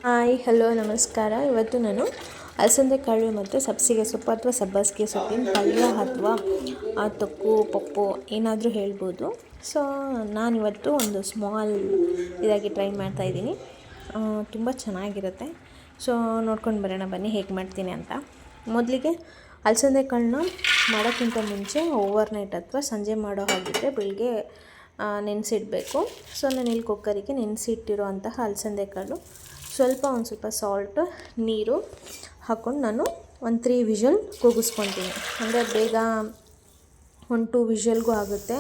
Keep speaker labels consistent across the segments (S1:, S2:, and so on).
S1: Hi hello ನಮಸ್ಕಾರ. ಇವತ್ತು ನಾನು ಅಲಸಂದೆ ಕಾಳು ಮತ್ತು ಸಬ್ಬಸಿಗೆ ಸೊಪ್ಪು ಅಥವಾ ಸಬ್ಬಸಿಗೆ ಸೊಪ್ಪಿನ ಪಲ್ಯ ಅಥವಾ ತೊಕ್ಕು ಪಪ್ಪು ಏನಾದರೂ ಹೇಳ್ಬೋದು. ಸೊ ನಾನಿವತ್ತು ಒಂದು ಸ್ಮಾಲ್ ಇದಾಗಿ ಟ್ರೈ ಮಾಡ್ತಾಯಿದ್ದೀನಿ. ತುಂಬ ಚೆನ್ನಾಗಿರುತ್ತೆ. ಸೊ ನೋಡ್ಕೊಂಡು ಬರೋಣ ಬನ್ನಿ ಹೇಗೆ ಮಾಡ್ತೀನಿ ಅಂತ. ಮೊದಲಿಗೆ ಅಲಸಂದೆ ಕಾಳನ್ನ ಮಾಡೋಕ್ಕಿಂತ ಮುಂಚೆ ಓವರ್ನೈಟ್ ಅಥವಾ ಸಂಜೆ ಮಾಡೋ ಹಾಗಿದ್ದರೆ ಬೆಳಿಗ್ಗೆ ನೆನೆಸಿಡಬೇಕು. ಸೊ ನಾನು ಇಲ್ಲಿ ಕುಕ್ಕರಿಗೆ ನೆನೆಸಿಟ್ಟಿರೋ ಅಂತಹ ಅಲಸಂದೆ ಕಾಳು ಒಂದು ಸ್ವಲ್ಪ ಸಾಲ್ಟು ನೀರು ಹಾಕ್ಕೊಂಡು ನಾನು ಒಂದು 3 ವಿಷಲ್ ಕೂಗಿಸ್ಕೊತೀನಿ. ಅಂದರೆ ಬೇಗ ಒಂದು 2 ವಿಷಲ್ಗೂ ಆಗುತ್ತೆ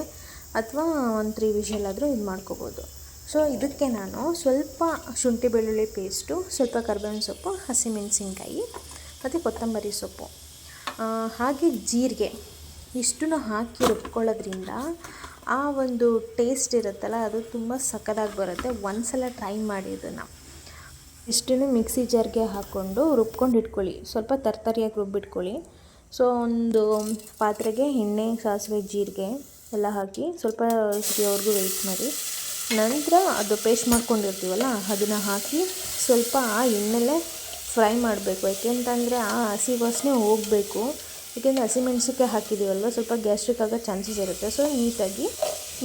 S1: ಅಥವಾ ಒಂದು 3 ವಿಷಲ್ ಆದರೂ ಇದು ಮಾಡ್ಕೋಬೋದು. ಸೊ ಇದಕ್ಕೆ ನಾನು ಸ್ವಲ್ಪ ಶುಂಠಿ ಬೆಳ್ಳುಳ್ಳಿ ಪೇಸ್ಟು, ಸ್ವಲ್ಪ ಕರಿಬೇವಿನ ಸೊಪ್ಪು, ಹಸಿಮೆಣಸಿನ್ಕಾಯಿ ಮತ್ತು ಕೊತ್ತಂಬರಿ ಸೊಪ್ಪು ಹಾಗೆ ಜೀರಿಗೆ ಇಷ್ಟನ್ನು ಹಾಕಿ ರುಬ್ಕೊಳ್ಳೋದ್ರಿಂದ ಆ ಒಂದು ಟೇಸ್ಟ್ ಇರುತ್ತಲ್ಲ ಅದು ತುಂಬ ಸಕ್ಕತ್ತಾಗಿ ಬರುತ್ತೆ. ಒಂದು ಸಲ ಟ್ರೈ ಮಾಡಿ ಇದನ್ನು. ಇಷ್ಟನ್ನು ಮಿಕ್ಸಿ ಜಾರ್ಗೆ ಹಾಕ್ಕೊಂಡು ರುಬ್ಕೊಂಡು ಇಟ್ಕೊಳ್ಳಿ. ಸ್ವಲ್ಪ ತರ್ತರಿಯಾಗಿ ರುಬ್ಬಿಟ್ಕೊಳ್ಳಿ. ಸೊ ಒಂದು ಪಾತ್ರೆಗೆ ಎಣ್ಣೆ, ಸಾಸಿವೆ, ಜೀರಿಗೆ ಎಲ್ಲ ಹಾಕಿ ಸ್ವಲ್ಪ ಸಿಗೋವರೆಗೂ ವೆಯ್ಟ್ ಮಾಡಿ. ನಂತರ ಅದು ಪೇಸ್ಟ್ ಮಾಡ್ಕೊಂಡಿರ್ತೀವಲ್ಲ ಅದನ್ನು ಹಾಕಿ ಸ್ವಲ್ಪ ಆ ಎಣ್ಣೆಲೇ ಫ್ರೈ ಮಾಡಬೇಕು. ಯಾಕೆಂತಂದರೆ ಆ ಹಸಿ ವಾಸನೆ ಹೋಗಬೇಕು. ಏಕೆಂದರೆ ಹಸಿಮೆಣ್ಸಿನ್ಕಾಯಿ ಹಾಕಿದ್ದೀವಲ್ವ, ಸ್ವಲ್ಪ ಗ್ಯಾಸ್ಟ್ರಿಕ್ ಆಗೋ ಚಾನ್ಸಸ್ ಇರುತ್ತೆ. ಸೊ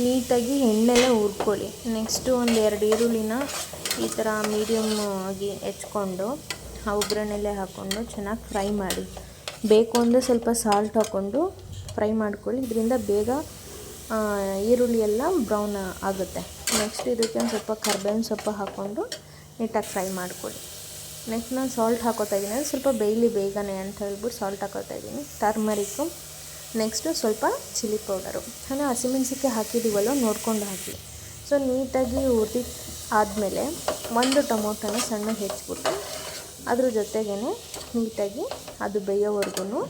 S1: ನೀಟಾಗಿ ಎಣ್ಣೆಲೇ ಹುರ್ಕೊಳ್ಳಿ. ನೆಕ್ಸ್ಟು ಒಂದು 2 ಈರುಳ್ಳಿನ ಈ ಥರ ಮೀಡಿಯಮ್ ಆಗಿ ಹೆಚ್ಕೊಂಡು ಆ ಒಗ್ಗರಣೆಲೆ ಹಾಕ್ಕೊಂಡು ಚೆನ್ನಾಗಿ ಫ್ರೈ ಮಾಡಿ. ಬೇಕು ಅಂದರೆ ಸ್ವಲ್ಪ ಸಾಲ್ಟ್ ಹಾಕ್ಕೊಂಡು ಫ್ರೈ ಮಾಡ್ಕೊಳ್ಳಿ. ಇದರಿಂದ ಬೇಗ ಈರುಳ್ಳಿ ಎಲ್ಲ ಬ್ರೌನ್ ಆಗುತ್ತೆ. ನೆಕ್ಸ್ಟ್ ಇದಕ್ಕೆ ಒಂದು ಸ್ವಲ್ಪ ಕರಿಬೇವಿನ ಸೊಪ್ಪು ಹಾಕ್ಕೊಂಡು ನೀಟಾಗಿ ಫ್ರೈ ಮಾಡ್ಕೊಳ್ಳಿ. ನೆಕ್ಸ್ಟ್ ನಾನು ಸಾಲ್ಟ್ ಹಾಕೋತಾ ಇದ್ದೀನಿ. ಅದು ಸ್ವಲ್ಪ ಬೇಯಲಿ ಬೇಗನೆ ಅಂತ ಹೇಳ್ಬಿಟ್ಟು ಸಾಲ್ಟ್ ಹಾಕೋತಾ ಇದ್ದೀನಿ. ಟರ್ಮರಿಕ್ಕು, ನೆಕ್ಸ್ಟು ಸ್ವಲ್ಪ ಚಿಲ್ಲಿ ಪೌಡರು. ನಾನು ಹಸಿಮೆಣ್ಸಿನ್ಕಾಯಿ ಹಾಕಿದ್ದೀವಲ್ಲ ನೋಡ್ಕೊಂಡು ಹಾಕಿ. ಸೊ ನೀಟಾಗಿ ಹುರಿದು ಆದಮೇಲೆ ಒಂದು ಟೊಮೊಟೊನ ಸಣ್ಣಗೆ ಹೆಚ್ಚಿಬಿಟ್ಟು ಅದ್ರ ಜೊತೆಗೇ ನೀಟಾಗಿ ಅದು ಬೇಯೋವರೆಗೂ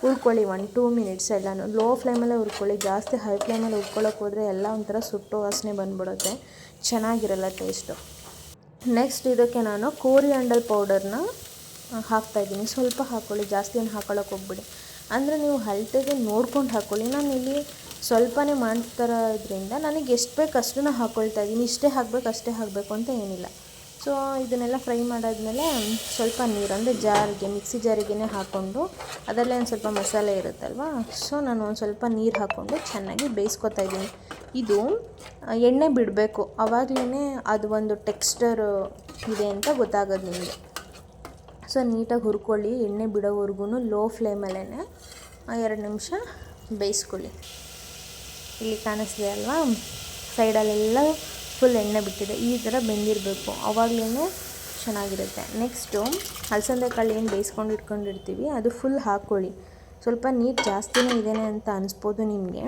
S1: ಹುರ್ಕೊಳ್ಳಿ. 1-2 ಮಿನಿಟ್ಸ್ ಎಲ್ಲನೂ ಲೋ ಫ್ಲೇಮಲ್ಲೇ ಹುರ್ಕೊಳ್ಳಿ. ಜಾಸ್ತಿ ಹೈ ಫ್ಲೇಮಲ್ಲಿ ಹುರ್ಕೊಳ್ಳೋಕೆ ಹೋದರೆ ಎಲ್ಲ ಒಂಥರ ಸುಟ್ಟು ವಾಸನೆ ಬಂದ್ಬಿಡುತ್ತೆ, ಚೆನ್ನಾಗಿರಲ್ಲ ಟೇಸ್ಟು. ನೆಕ್ಸ್ಟ್ ಇದಕ್ಕೆ ನಾನು ಕೋರಿಯಾಂಡರ್ ಪೌಡರ್ನ ಹಾಕ್ತಾಯಿದ್ದೀನಿ. ಸ್ವಲ್ಪ ಹಾಕ್ಕೊಳ್ಳಿ, ಜಾಸ್ತಿ ಏನು ಹಾಕ್ಕೊಳ್ಳೋಕೆ ಹೋಗ್ಬಿಡಿ. ಅಂದರೆ ನೀವು ಅಳತೆಗೆ ನೋಡ್ಕೊಂಡು ಹಾಕ್ಕೊಳ್ಳಿ. ನಾನು ಇಲ್ಲಿ ಸ್ವಲ್ಪನೇ ಮಾಡ್ತಾರೋದ್ರಿಂದ ನನಗೆ ಎಷ್ಟು ಬೇಕು ಅಷ್ಟನ್ನು ಹಾಕ್ಕೊಳ್ತಾ ಇದ್ದೀನಿ. ಇಷ್ಟೇ ಹಾಕಬೇಕು ಅಷ್ಟೇ ಹಾಕಬೇಕು ಅಂತ ಏನಿಲ್ಲ. ಸೊ ಇದನ್ನೆಲ್ಲ ಫ್ರೈ ಮಾಡಾದ್ಮೇಲೆ ಸ್ವಲ್ಪ ನೀರು, ಅಂದರೆ ಮಿಕ್ಸಿ ಜಾರಿಗೇ ಹಾಕ್ಕೊಂಡು ಅದರಲ್ಲೇ ಒಂದು ಸ್ವಲ್ಪ ಮಸಾಲೆ ಇರುತ್ತಲ್ವ, ಸೊ ನಾನು ಒಂದು ಸ್ವಲ್ಪ ನೀರು ಹಾಕ್ಕೊಂಡು ಚೆನ್ನಾಗಿ ಬೇಯಿಸ್ಕೊತಾ ಇದ್ದೀನಿ. ಇದು ಎಣ್ಣೆ ಬಿಡಬೇಕು, ಆವಾಗಲೇ ಅದು ಒಂದು ಟೆಕ್ಸ್ಚರ್ ಇದೆ ಅಂತ ಗೊತ್ತಾಗೋದು ನಿಮಗೆ. ಸೊ ನೀಟಾಗಿ ಹುರ್ಕೊಳ್ಳಿ. ಎಣ್ಣೆ ಬಿಡೋವರೆಗೂ ಲೋ ಫ್ಲೇಮಲ್ಲೇ 2 ನಿಮಿಷ ಬೇಯಿಸ್ಕೊಳ್ಳಿ. ಇಲ್ಲಿ ಕಾಣಿಸ್ದೆ ಅಲ್ವಾ, ಸೈಡಲ್ಲೆಲ್ಲ ಫುಲ್ ಎಣ್ಣೆ ಬಿಟ್ಟಿದೆ. ಈ ಥರ ಬೆಂದಿರಬೇಕು, ಆವಾಗಲೇ ಚೆನ್ನಾಗಿರುತ್ತೆ. ನೆಕ್ಸ್ಟು ಅಲಸಂದೆ ಕಾಳು ಏನು ಬೇಯಿಸ್ಕೊಂಡು ಇಟ್ಕೊಂಡಿರ್ತೀವಿ ಅದು ಫುಲ್ ಹಾಕ್ಕೊಳ್ಳಿ. ಸ್ವಲ್ಪ ನೀರು ಜಾಸ್ತಿನೇ ಇದೇನೆ ಅಂತ ಅನಿಸ್ಬೋದು ನಿಮಗೆ.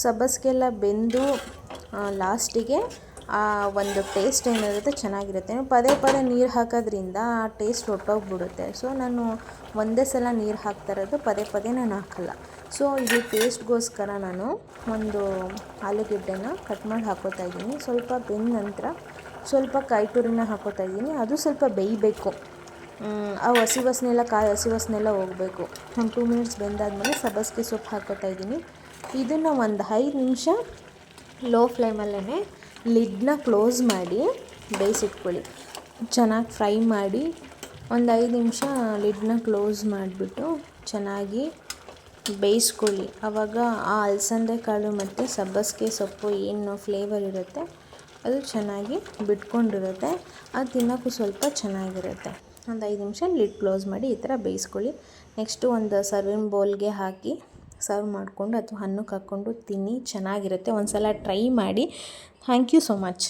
S1: ಸಬ್ಬಸಿಗೆಲ್ಲ ಬೆಂದು ಲಾಸ್ಟಿಗೆ ಆ ಒಂದು ಟೇಸ್ಟ್ ಏನಿರುತ್ತೆ ಚೆನ್ನಾಗಿರುತ್ತೆ. ನೀವು ಪದೇ ನೀರು ಹಾಕೋದ್ರಿಂದ ಆ ಟೇಸ್ಟ್ ಹೊರಟೋಗ್ಬಿಡುತ್ತೆ. ಸೊ ನಾನು ಒಂದೇ ಸಲ ನೀರು ಹಾಕ್ತಾ ಇರೋದು, ಪದೇ ನಾನು ಹಾಕಲ್ಲ. ಸೊ ಇದು ಟೇಸ್ಟ್ಗೋಸ್ಕರ ನಾನು ಒಂದು ಆಲೂಗೆಡ್ಡೆನ ಕಟ್ ಮಾಡಿ ಹಾಕೋತಾ ಇದ್ದೀನಿ. ಸ್ವಲ್ಪ ಬೆಂದ ನಂತರ ಸ್ವಲ್ಪ ಕಾಯಿ ತುರಿನ ಹಾಕೋತಾ ಇದ್ದೀನಿ. ಅದು ಸ್ವಲ್ಪ ಬೇಯಬೇಕು. ಆ ಹಸಿ ವಾಸನೆ ಎಲ್ಲ ಹೋಗಬೇಕು. ಒಂದು 2 ಮಿನಿಟ್ಸ್ ಬೆಂದಾದಮೇಲೆ ಸಬ್ಬಸಿಗೆ ಸೊಪ್ಪು ಹಾಕೋತಾ ಇದ್ದೀನಿ. ಇದನ್ನು ಒಂದು 5 ನಿಮಿಷ ಲೋ ಫ್ಲೇಮಲ್ಲೇ ಲಿಡ್ನ ಕ್ಲೋಸ್ ಮಾಡಿ ಬೇಯಿಸಿಟ್ಕೊಳ್ಳಿ. ಚೆನ್ನಾಗಿ ಫ್ರೈ ಮಾಡಿ ಒಂದು 5 ನಿಮಿಷ ಲಿಡ್ನ ಕ್ಲೋಸ್ ಮಾಡಿಬಿಟ್ಟು ಚೆನ್ನಾಗಿ ಬೇಯಿಸ್ಕೊಳ್ಳಿ. ಆವಾಗ ಆ ಅಲಸಂದೆ ಕಾಳು ಮತ್ತು ಸಬ್ಬಸಿಗೆ ಸೊಪ್ಪು ಏನು ಫ್ಲೇವರ್ ಇರುತ್ತೆ ಅದು ಚೆನ್ನಾಗಿ ಬಿಟ್ಕೊಂಡಿರುತ್ತೆ. ಅದು ತಿನ್ನೋಕ್ಕೂ ಸ್ವಲ್ಪ ಚೆನ್ನಾಗಿರುತ್ತೆ. ಒಂದು 5 ನಿಮಿಷ ಲಿಡ್ ಕ್ಲೋಸ್ ಮಾಡಿ ಈ ಥರ ಬೇಯಿಸ್ಕೊಳ್ಳಿ. ನೆಕ್ಸ್ಟು ಒಂದು ಸರ್ವಿಂಗ್ ಬೌಲ್ಗೆ ಹಾಕಿ ಸರ್ವ್ ಮಾಡಿಕೊಂಡು ಅಥವಾ ಅನ್ನಕ್ಕೆ ಹಾಕ್ಕೊಂಡು ತಿನ್ನಿ, ಚೆನ್ನಾಗಿರುತ್ತೆ. ಒಂದು ಸಲ ಟ್ರೈ ಮಾಡಿ. Thank you so much.